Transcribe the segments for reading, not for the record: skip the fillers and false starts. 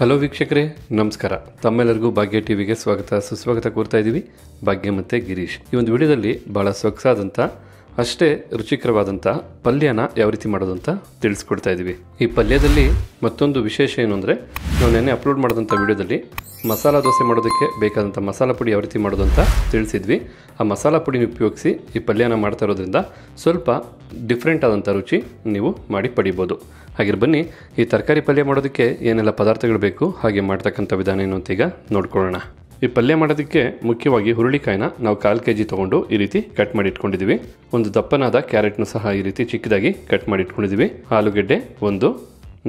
Hello ವೀಕ್ಷಕರೇ, ನಮಸ್ಕಾರ. ತಮ್ಮೆಲ್ಲರಿಗೂ ಭಾಗ್ಯ ಟಿವಿಗೆ ಸುಸ್ವಾಗತ ಕೋರ್ತಾ ಇದ್ದೀವಿ. ಭಾಗ್ಯ ಮತ್ತು ಗಿರೀಶ್. ಈ ಒಂದು ವಿಡಿಯೋದಲ್ಲಿ ಭಾಳ ಸೊಗಸಾದಂಥ ಅಷ್ಟೇ ರುಚಿಕರವಾದಂಥ ಪಲ್ಯನ ಯಾವ ರೀತಿ ಮಾಡೋದು ಅಂತ ತಿಳಿಸ್ಕೊಡ್ತಾ ಇದ್ದೀವಿ. ಈ ಪಲ್ಯದಲ್ಲಿ ಮತ್ತೊಂದು ವಿಶೇಷ ಏನು ಅಂದರೆ, ನಾವು ನೆನ್ನೆ ಅಪ್ಲೋಡ್ ಮಾಡಿದಂಥ ವಿಡಿಯೋದಲ್ಲಿ ಮಸಾಲ ದೋಸೆ ಮಾಡೋದಕ್ಕೆ ಬೇಕಾದಂಥ ಮಸಾಲ ಪುಡಿ ಯಾವ ರೀತಿ ಮಾಡೋದು ಅಂತ ತಿಳಿಸಿದ್ವಿ. ಆ ಮಸಾಲ ಪುಡಿನ ಉಪಯೋಗಿಸಿ ಈ ಪಲ್ಯನ ಮಾಡ್ತಾ ಇರೋದ್ರಿಂದ ಸ್ವಲ್ಪ ಡಿಫ್ರೆಂಟ್ ಆದಂಥ ರುಚಿ ನೀವು ಮಾಡಿ ಪಡಿಬೋದು. ಹಾಗೆ ಬನ್ನಿ, ಈ ತರಕಾರಿ ಪಲ್ಯ ಮಾಡೋದಕ್ಕೆ ಏನೆಲ್ಲ ಪದಾರ್ಥಗಳು ಬೇಕು, ಹಾಗೆ ಮಾಡ್ತಕ್ಕಂಥ ವಿಧಾನ ಏನು ಅಂತ ಈಗ ನೋಡ್ಕೊಳ್ಳೋಣ. ಈ ಪಲ್ಯ ಮಾಡೋದಕ್ಕೆ ಮುಖ್ಯವಾಗಿ ಹುರುಳಿಕಾಯಿನ ನಾವು 1/4 kg ತೊಗೊಂಡು ಈ ರೀತಿ ಕಟ್ ಮಾಡಿ ಇಟ್ಕೊಂಡಿದ್ದೀವಿ. ಒಂದು ದಪ್ಪನಾದ ಕ್ಯಾರೆಟ್ನು ಸಹ ಈ ರೀತಿ ಚಿಕ್ಕದಾಗಿ ಕಟ್ ಮಾಡಿ ಇಟ್ಕೊಂಡಿದ್ದೀವಿ. ಆಲೂಗಡ್ಡೆ 1,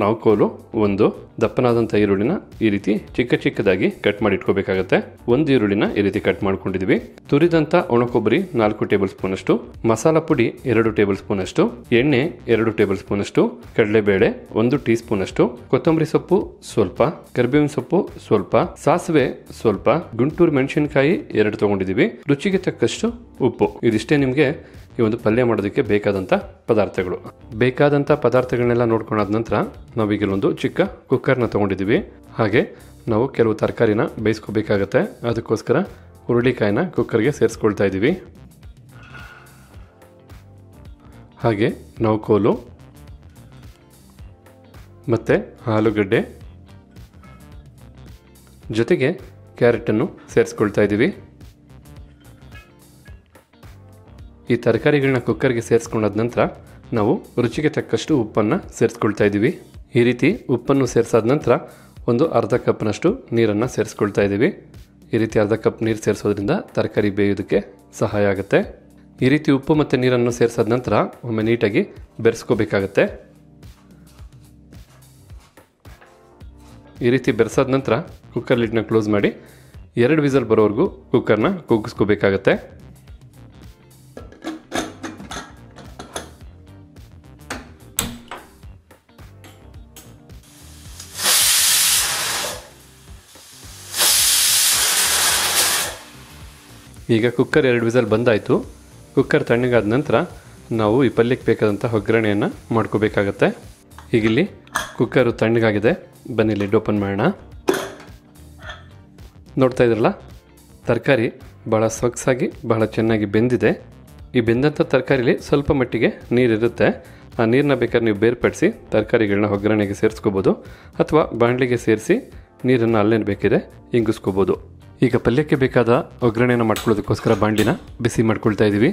ನಾವ್ಕೋಲು 1, ದಪ್ಪನಾದಂಥ ಈರುಳ್ಳಿನ ಈ ರೀತಿ ಚಿಕ್ಕದಾಗಿ ಕಟ್ ಮಾಡಿ ಇಟ್ಕೋಬೇಕಾಗತ್ತೆ. 1 ಈರುಳ್ಳಿನ ಈ ರೀತಿ ಕಟ್ ಮಾಡ್ಕೊಂಡಿದ್ದೀವಿ. ತುರಿದಂಥ ಒಣಕೊಬ್ಬರಿ 4 ಟೇಬಲ್ ಸ್ಪೂನ್ ಅಷ್ಟು, ಮಸಾಲ ಪುಡಿ 2 ಟೇಬಲ್ ಸ್ಪೂನ್ ಅಷ್ಟು, ಎಣ್ಣೆ 2 ಟೇಬಲ್ ಸ್ಪೂನ್ ಅಷ್ಟು, ಕಡಲೆಬೇಳೆ 1 ಟೀ ಸ್ಪೂನ್ ಅಷ್ಟು, ಕೊತ್ತಂಬರಿ ಸೊಪ್ಪು ಸ್ವಲ್ಪ, ಕರಿಬೇವಿನ ಸೊಪ್ಪು ಸ್ವಲ್ಪ, ಸಾಸಿವೆ ಸ್ವಲ್ಪ, ಗುಂಟೂರು ಮೆಣಸಿನಕಾಯಿ 2 ತಗೊಂಡಿದ್ದೀವಿ, ರುಚಿಗೆ ತಕ್ಕಷ್ಟು ಉಪ್ಪು. ಇದಿಷ್ಟೇ ನಿಮಗೆ ಈ ಒಂದು ಪಲ್ಯ ಮಾಡೋದಕ್ಕೆ ಬೇಕಾದಂಥ ಪದಾರ್ಥಗಳು. ಬೇಕಾದಂಥ ಪದಾರ್ಥಗಳನ್ನೆಲ್ಲ ನೋಡ್ಕೊಂಡಾದ ನಂತರ ನಾವೀಗ ಒಂದು ಚಿಕ್ಕ ಕುಕ್ಕರ್ನ ತೊಗೊಂಡಿದ್ದೀವಿ. ಹಾಗೆ ನಾವು ಕೆಲವು ತರಕಾರಿನ ಬೇಯಿಸ್ಕೋಬೇಕಾಗತ್ತೆ. ಅದಕ್ಕೋಸ್ಕರ ಹುರುಳಿಕಾಯಿನ ಕುಕ್ಕರ್ಗೆ ಸೇರಿಸ್ಕೊಳ್ತಾ ಇದ್ದೀವಿ. ಹಾಗೆ ನಾವ್ಕೋಲು ಮತ್ತು ಆಲೂಗಡ್ಡೆ ಜೊತೆಗೆ ಕ್ಯಾರೆಟನ್ನು ಸೇರಿಸ್ಕೊಳ್ತಾ ಇದ್ದೀವಿ. ಈ ತರಕಾರಿಗಳನ್ನ ಕುಕ್ಕರ್ಗೆ ಸೇರಿಸ್ಕೊಂಡಾದ ನಂತರ ನಾವು ರುಚಿಗೆ ತಕ್ಕಷ್ಟು ಉಪ್ಪನ್ನು ಸೇರಿಸ್ಕೊಳ್ತಾ ಇದ್ದೀವಿ. ಈ ರೀತಿ ಉಪ್ಪನ್ನು ಸೇರಿಸಾದ ನಂತರ ಒಂದು ಅರ್ಧ ಕಪ್ನಷ್ಟು ನೀರನ್ನು ಸೇರಿಸ್ಕೊಳ್ತಾ ಇದ್ದೀವಿ. ಈ ರೀತಿ ಅರ್ಧ ಕಪ್ ನೀರು ಸೇರಿಸೋದ್ರಿಂದ ತರಕಾರಿ ಬೇಯೋದಕ್ಕೆ ಸಹಾಯ ಆಗುತ್ತೆ. ಈ ರೀತಿ ಉಪ್ಪು ಮತ್ತು ನೀರನ್ನು ಸೇರಿಸಾದ ನಂತರ ಒಮ್ಮೆ ನೀಟಾಗಿ ಬೆರೆಸ್ಕೋಬೇಕಾಗತ್ತೆ. ಈ ರೀತಿ ಬೆರೆಸಾದ ನಂತರ ಕುಕ್ಕರ್ ಲಿಡ್ನ ಕ್ಲೋಸ್ ಮಾಡಿ 2 ವಿಸಲ್ ಬರೋವರೆಗೂ ಕುಕ್ಕರ್ನ ಕೂಗಿಸ್ಕೋಬೇಕಾಗತ್ತೆ. ಈಗ ಕುಕ್ಕರ್ 2 ವಿಸಲ್ ಬಂದಾಯಿತು. ಕುಕ್ಕರ್ ತಣ್ಣಗಾದ ನಂತರ ನಾವು ಈ ಪಲ್ಯಕ್ಕೆ ಬೇಕಾದಂಥ ಒಗ್ಗರಣೆಯನ್ನು ಮಾಡ್ಕೋಬೇಕಾಗತ್ತೆ. ಈಗಿಲ್ಲಿ ಕುಕ್ಕರು ತಣ್ಣಗಾಗಿದೆ. ಬನ್ನಿ ಲಿಡ್ ಓಪನ್ ಮಾಡೋಣ. ನೋಡ್ತಾ ಇದ್ರಲ್ಲ, ತರಕಾರಿ ಭಾಳ ಸೊಗಸಾಗಿ ಭಾಳ ಚೆನ್ನಾಗಿ ಬೆಂದಿದೆ. ಈ ಬೆಂದಂಥ ತರಕಾರಿಲಿ ಸ್ವಲ್ಪ ಮಟ್ಟಿಗೆ ನೀರಿರುತ್ತೆ. ಆ ನೀರನ್ನ ಬೇಕಾದ್ರೆ ನೀವು ಬೇರ್ಪಡಿಸಿ ತರಕಾರಿಗಳನ್ನ ಒಗ್ಗರಣೆಗೆ ಸೇರಿಸ್ಕೋಬೋದು, ಅಥವಾ ಬಾಣಲಿಗೆ ಸೇರಿಸಿ ನೀರನ್ನು ಅಲ್ಲೇನು ಬೇಕಿದೆ ಇಂಗಿಸ್ಕೋಬೋದು. ಈಗ ಪಲ್ಯಕ್ಕೆ ಬೇಕಾದ ಒಗ್ಗರಣೆಯನ್ನು ಮಾಡ್ಕೊಳ್ಳೋದಕ್ಕೋಸ್ಕರ ಬಾಣಲಿನ ಬಿಸಿ ಮಾಡ್ಕೊಳ್ತಾ ಇದ್ದೀವಿ.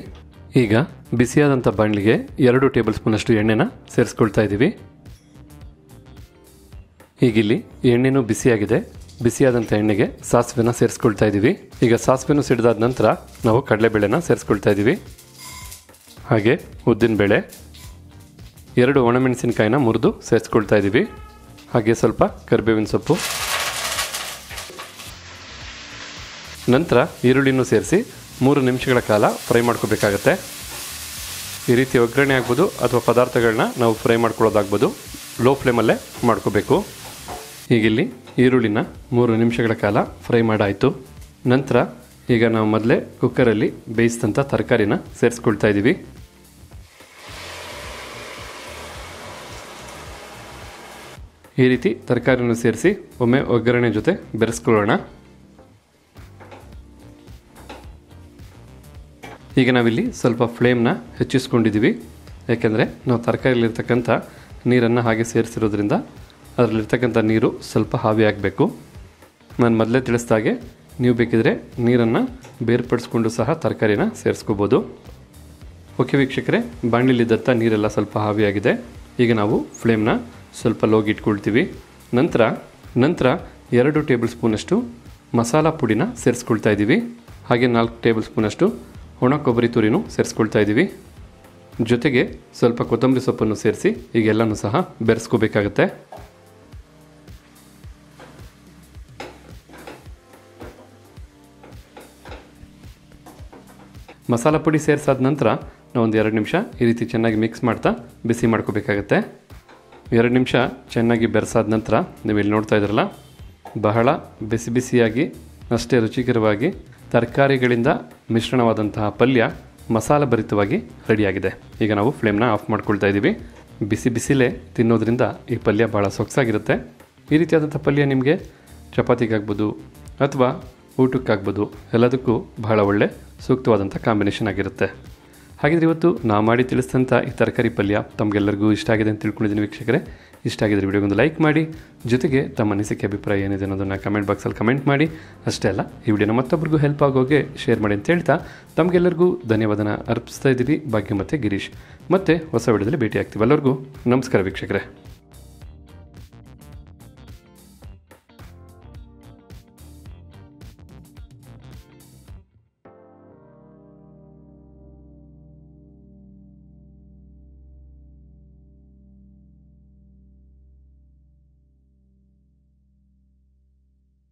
ಈಗ ಬಿಸಿಯಾದಂಥ ಬಾಣಲಿಗೆ 2 ಟೇಬಲ್ ಸ್ಪೂನಷ್ಟು ಎಣ್ಣೆನ ಸೇರಿಸ್ಕೊಳ್ತಾ ಇದ್ದೀವಿ. ಈಗಿಲ್ಲಿ ಎಣ್ಣೆನೂ ಬಿಸಿಯಾಗಿದೆ. ಬಿಸಿಯಾದಂಥ ಎಣ್ಣೆಗೆ ಸಾಸಿವೆನ ಸೇರಿಸ್ಕೊಳ್ತಾ ಇದ್ದೀವಿ. ಈಗ ಸಾಸಿವೆನೂ ಸಿಡಿದಾದ ನಂತರ ನಾವು ಕಡಲೆಬೇಳೆನ ಸೇರಿಸ್ಕೊಳ್ತಾ ಇದ್ದೀವಿ. ಹಾಗೆ ಉದ್ದಿನಬೇಳೆ, 2 ಒಣಮೆಣಸಿನಕಾಯಿನ ಮುರಿದು ಸೇರಿಸ್ಕೊಳ್ತಾ ಇದ್ದೀವಿ. ಹಾಗೆ ಸ್ವಲ್ಪ ಕರಿಬೇವಿನ ಸೊಪ್ಪು, ನಂತರ ಈರುಳ್ಳಿನೂ ಸೇರಿಸಿ 3 ನಿಮಿಷಗಳ ಕಾಲ ಫ್ರೈ ಮಾಡ್ಕೋಬೇಕಾಗತ್ತೆ. ಈ ರೀತಿ ಒಗ್ಗರಣೆ ಆಗ್ಬೋದು ಅಥವಾ ಪದಾರ್ಥಗಳನ್ನ ನಾವು ಫ್ರೈ ಮಾಡ್ಕೊಳ್ಳೋದಾಗ್ಬೋದು. ಲೋ ಫ್ಲೇಮಲ್ಲೇ ಮಾಡ್ಕೋಬೇಕು. ಈಗಿಲ್ಲಿ ಈರುಳ್ಳಿನ 3 ನಿಮಿಷಗಳ ಕಾಲ ಫ್ರೈ ಮಾಡಾಯಿತು. ನಂತರ ಈಗ ನಾವು ಮೊದಲೇ ಕುಕ್ಕರಲ್ಲಿ ಬೇಯಿಸಿದಂಥ ತರಕಾರಿನ ಸೇರಿಸ್ಕೊಳ್ತಾ ಇದ್ದೀವಿ. ಈ ರೀತಿ ತರಕಾರಿನ ಸೇರಿಸಿ ಒಮ್ಮೆ ಒಗ್ಗರಣೆ ಜೊತೆ ಬೆರೆಸ್ಕೊಳ್ಳೋಣ. ಈಗ ನಾವಿಲ್ಲಿ ಸ್ವಲ್ಪ ಫ್ಲೇಮ್ನ ಹೆಚ್ಚಿಸ್ಕೊಂಡಿದ್ದೀವಿ. ಯಾಕೆಂದರೆ ನಾವು ತರಕಾರಿಲಿರ್ತಕ್ಕಂಥ ನೀರನ್ನು ಹಾಗೆ ಸೇರಿಸಿರೋದ್ರಿಂದ ಅದರಲ್ಲಿರ್ತಕ್ಕಂಥ ನೀರು ಸ್ವಲ್ಪ ಹಾವಿ ಆಗಬೇಕು. ನಾನು ಮೊದಲೇ ತಿಳಿಸ್ದಾಗೆ ನೀವು ಬೇಕಿದ್ರೆ ನೀರನ್ನು ಬೇರ್ಪಡಿಸ್ಕೊಂಡು ಸಹ ತರಕಾರಿನ ಸೇರಿಸ್ಕೋಬೋದು. ಓಕೆ ವೀಕ್ಷಕರೇ, ಬಾಣಲಿಲಿದ್ದಂಥ ನೀರೆಲ್ಲ ಸ್ವಲ್ಪ ಹಾವಿಯಾಗಿದೆ. ಈಗ ನಾವು ಫ್ಲೇಮ್ನ ಸ್ವಲ್ಪ ಲೋಗಿ ಇಟ್ಕೊಳ್ತೀವಿ. ನಂತರ 2 ಟೇಬಲ್ ಸ್ಪೂನಷ್ಟು ಮಸಾಲ ಪುಡಿನ ಸೇರಿಸ್ಕೊಳ್ತಾ ಇದ್ದೀವಿ. ಹಾಗೆ 4 ಟೇಬಲ್ ಸ್ಪೂನಷ್ಟು ಒಣ ಕೊಬ್ಬರಿ ತುರಿನೂ ಸೇರಿಸ್ಕೊಳ್ತಾ ಇದ್ದೀವಿ. ಜೊತೆಗೆ ಸ್ವಲ್ಪ ಕೊತ್ತಂಬರಿ ಸೊಪ್ಪನ್ನು ಸೇರಿಸಿ ಈಗೆಲ್ಲನೂ ಸಹ ಬೆರೆಸ್ಕೋಬೇಕಾಗತ್ತೆ. ಮಸಾಲ ಪುಡಿ ಸೇರಿಸಾದ ನಂತರ ನಾವೊಂದು 2 ನಿಮಿಷ ಈ ರೀತಿ ಚೆನ್ನಾಗಿ ಮಿಕ್ಸ್ ಮಾಡ್ತಾ ಬಿಸಿ ಮಾಡ್ಕೋಬೇಕಾಗತ್ತೆ. 2 ನಿಮಿಷ ಚೆನ್ನಾಗಿ ಬೆರೆಸಾದ ನಂತರ ನೀವು ಇಲ್ಲಿ ನೋಡ್ತಾ ಇದ್ರಲ್ಲ, ಬಹಳ ಬಿಸಿಯಾಗಿ ಅಷ್ಟೇ ರುಚಿಕರವಾಗಿ ತರಕಾರಿಗಳಿಂದ ಮಿಶ್ರಣವಾದಂತಹ ಪಲ್ಯ ಮಸಾಲ ಭರಿತವಾಗಿ ರೆಡಿಯಾಗಿದೆ. ಈಗ ನಾವು ಫ್ಲೇಮ್ನ ಆಫ್ ಮಾಡ್ಕೊಳ್ತಾ ಇದ್ದೀವಿ. ಬಿಸಿಲೇ ತಿನ್ನೋದ್ರಿಂದ ಈ ಪಲ್ಯ ಭಾಳ ಸೊಗಸಾಗಿರುತ್ತೆ. ಈ ರೀತಿಯಾದಂಥ ಪಲ್ಯ ನಿಮಗೆ ಚಪಾತಿಗಾಗ್ಬೋದು ಅಥವಾ ಊಟಕ್ಕಾಗ್ಬೋದು, ಎಲ್ಲದಕ್ಕೂ ಬಹಳ ಒಳ್ಳೆ ಸೂಕ್ತವಾದಂಥ ಕಾಂಬಿನೇಷನ್ ಆಗಿರುತ್ತೆ. ಹಾಗಿದ್ರೆ ಇವತ್ತು ನಾವು ಮಾಡಿ ತಿಳಿಸಿದಂಥ ಈ ತರಕಾರಿ ಪಲ್ಯ ತಮಗೆಲ್ಲರಿಗೂ ಇಷ್ಟ ಆಗಿದೆ ಅಂತ ತಿಳ್ಕೊಂಡಿದ್ದೀನಿ ವೀಕ್ಷಕರೇ. ಇಷ್ಟ ಆಗಿದ್ರೆ ವಿಡಿಯೋಗೊಂದು ಲೈಕ್ ಮಾಡಿ, ಜೊತೆಗೆ ತಮ್ಮ ಅನಿಸಿಕೆ ಅಭಿಪ್ರಾಯ ಏನಿದೆ ಅನ್ನೋದನ್ನು ಕಮೆಂಟ್ ಬಾಕ್ಸಲ್ಲಿ ಕಮೆಂಟ್ ಮಾಡಿ. ಅಷ್ಟೇ ಅಲ್ಲ, ಈ ವಿಡಿಯೋನ ಮತ್ತೊಬ್ಬರಿಗೂ ಹೆಲ್ಪ್ ಆಗೋಗೆ ಶೇರ್ ಮಾಡಿ ಅಂತ ಹೇಳ್ತಾ ತಮಗೆಲ್ಲರಿಗೂ ಧನ್ಯವಾದನ ಅರ್ಪಿಸ್ತಾ ಇದ್ದೀವಿ. ಭಾಗ್ಯ ಮತ್ತು ಗಿರೀಶ್ ಮತ್ತೆ ಹೊಸ ವಿಡಿಯೋದಲ್ಲಿ ಭೇಟಿ ಆಗ್ತೀವಿ. ಎಲ್ಲರಿಗೂ ನಮಸ್ಕಾರ ವೀಕ್ಷಕರೇ.